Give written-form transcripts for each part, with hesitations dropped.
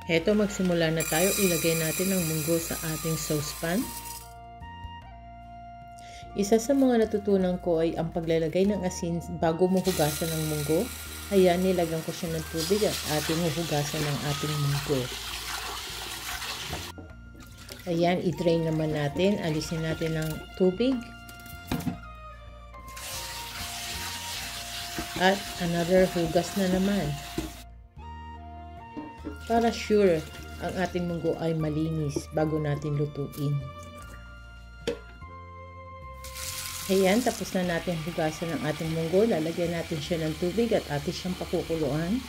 Heto, magsimula na tayo. Ilagay natin ang munggo sa ating saucepan. Isa sa mga natutunan ko ay ang paglalagay ng asin bago mo hugasan ng munggo. Ayan, nilagyan ko siya ng tubig at ating hugasan ng ating munggo. Ayan, i-drain naman natin. Alisin natin ang tubig. At another hugas na naman. Para sure ang ating munggo ay malinis bago natin lutuin. Ayan, tapos na natin hugasan ang ating munggo. Lalagyan natin siya ng tubig at atin siyang pakukuluan.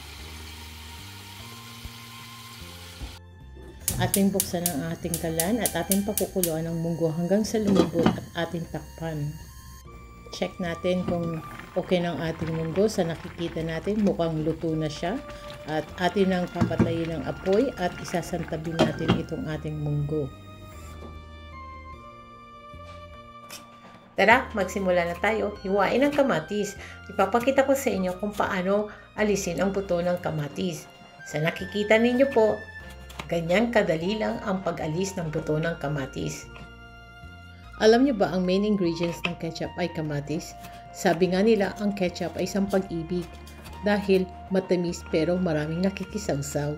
Ating buksan ang ating kalan at ating pakukuluan ang munggo hanggang sa lumambot at ating takpan. Check natin kung okay ng ating munggo. Sa nakikita natin, mukhang luto na siya. At atin nang papatayin ng apoy at isasantabi natin itong ating munggo. Tara, magsimula na tayo. Hiwain ang kamatis. Ipapakita ko sa inyo kung paano alisin ang buto ng kamatis. Sa nakikita ninyo po, ganyan kadali lang ang pag-alis ng buto ng kamatis. Alam niyo ba ang main ingredients ng ketchup ay kamatis? Sabi nga nila ang ketchup ay isang pag-ibig dahil matamis pero maraming nakikisawsaw.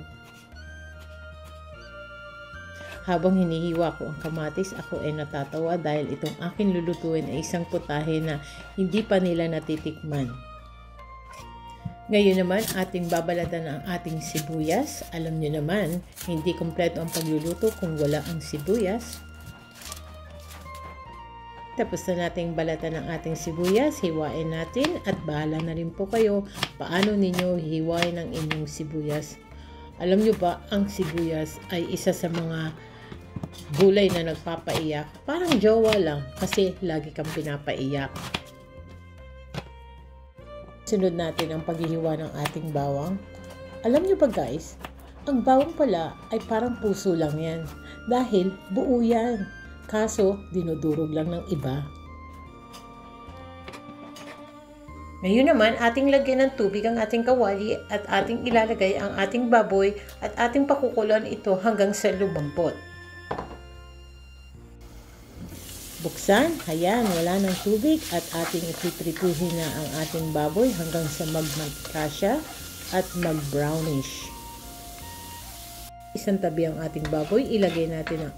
Habang hinihiwa ko ang kamatis, ako ay natatawa dahil itong aking lulutuin ay isang putahe na hindi pa nila natitikman. Ngayon naman, ating babalatan ang ating sibuyas. Alam niyo naman, hindi kompleto ang pagluluto kung wala ang sibuyas. Tapos na nating balatan ng ating sibuyas, hiwain natin at bahala na rin po kayo paano ninyo hiwain ang inyong sibuyas. Alam nyo ba, ang sibuyas ay isa sa mga gulay na nagpapaiyak. Parang jowa lang kasi lagi kang pinapaiyak. Sunod natin ang paghihiwa ng ating bawang. Alam nyo ba guys, ang bawang pala ay parang puso lang yan dahil buo yan. Kaso, dinudurog lang ng iba. Ngayon naman, ating lagyan ng tubig ang ating kawali at ating ilalagay ang ating baboy at ating pakukuloan ito hanggang sa lumambot. Buksan, ayan, wala ng tubig at ating ipiprituhin na ang ating baboy hanggang sa magmantika siya at mag-brownish. Isang tabi ang ating baboy, ilagay natin ang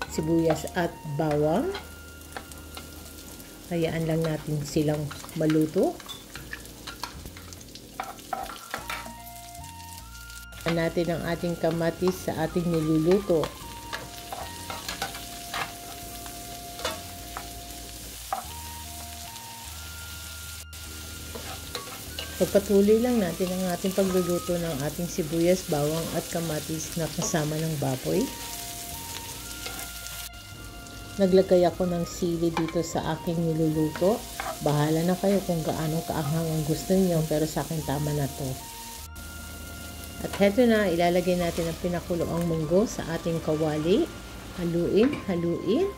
sibuyas at bawang. Hayaan lang natin silang maluto. Natin ang ating kamatis sa ating niluluto. Pagpatuloy lang natin ang ating pagluluto ng ating sibuyas, bawang at kamatis na kasama ng baboy. Naglagay ako ng sili dito sa aking niluluto. Bahala na kayo kung gaano kaanghang ang gusto niyo, pero sa akin tama na to. At heto na, ilalagay natin ang pinakuloang munggo sa ating kawali. Haluin, haluin.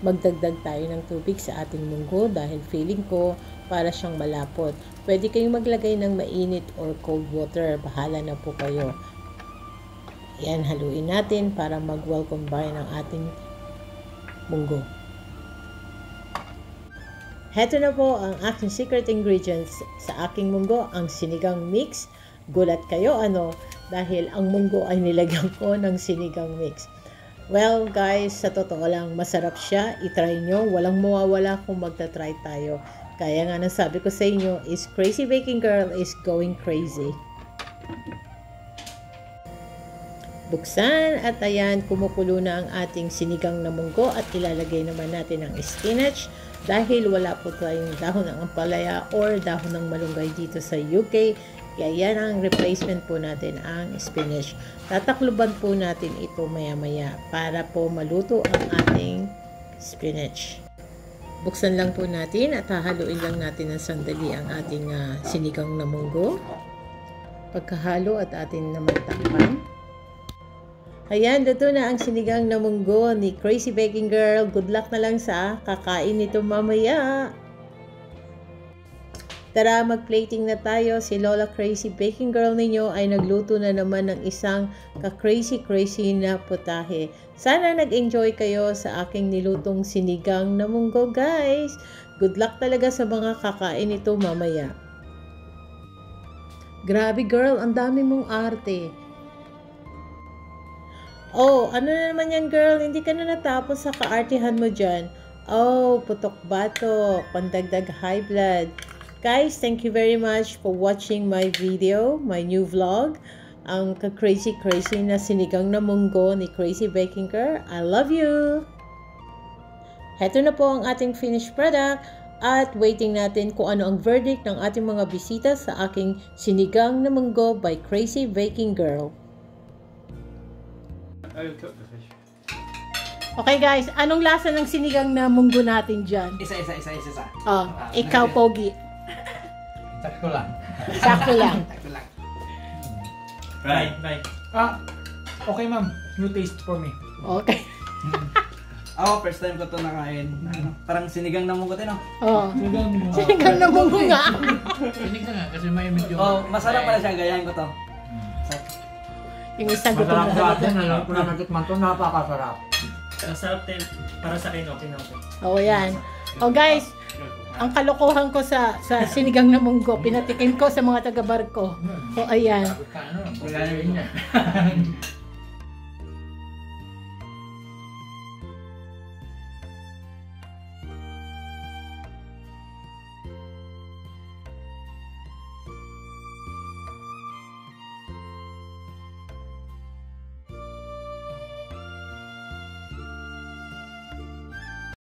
Magdagdag tayo ng tubig sa ating munggo dahil feeling ko para siyang malapot. Pwede kayong maglagay ng mainit or cold water. Bahala na po kayo. Yan, haluin natin para mag-well combine ang ating munggo. Heto na po ang aking secret ingredients sa aking munggo, ang sinigang mix. Gulat kayo ano? Dahil ang munggo ay nilagyan ko ng sinigang mix. Well guys, sa totoo lang, masarap siya. I-try nyo. Walang mawawala kung magta-try tayo. Kaya nga nasabi ko sa inyo, is Crazy Baking Girl is going crazy. Buksan at ayan, kumukulo na ang ating sinigang na munggo at ilalagay naman natin ang spinach dahil wala po tayong dahon ng ampalaya or dahon ng malunggay dito sa UK. Kaya yan ang replacement po natin, ang spinach. Tatakluban po natin ito maya-maya para po maluto ang ating spinach. Buksan lang po natin at hahaluin lang natin ng sandali ang ating sinigang na munggo. Pagkahalo at atin naman takpan. Ayan, luto na ang sinigang na munggo ni Crazy Baking Girl. Good luck na lang sa kakain nito mamaya. Tara, mag-plating na tayo. Si Lola Crazy Baking Girl ninyo ay nagluto na naman ng isang ka-crazy na putahe. Sana nag-enjoy kayo sa aking nilutong sinigang na munggo, guys. Good luck talaga sa mga kakain ito mamaya. Grabe girl, ang dami mong arte. Oh, ano na naman yan girl? Hindi ka na natapos sa kaartihan mo dyan. Oh, putok batok, pandagdag high blood. Guys, thank you very much for watching my video, my new vlog. Ang ka-crazy na sinigang na munggo ni Crazy Baking Girl. I love you! Heto na po ang ating finished product. At waiting natin kung ano ang verdict ng ating mga bisita sa aking sinigang na munggo by Crazy Baking Girl. Okay guys, anong lasa ng sinigang na munggo natin dyan? Isa. Oh, ikaw Pogi. Sakto lang. Sakto lang. Right. Okay ma'am. New taste for me. Okay. Ako, first time ko ito nakain. Parang sinigang na munggo din, no? Oh. Sinigang na munggo nga. Sinigang nga kasi may medyo... Oh, masarap pala siya. Gayahin ko to. Yung isang gutom na natin. Alam ko na nagkitman to. Napakasarap. Masarap din. Para sa akin, okay na okay. Oh, yan. Oh, guys. Ang kalokohan ko sa sinigang na munggo, pinatikim ko sa mga taga-barko. So, ayan. Wala na rin yan.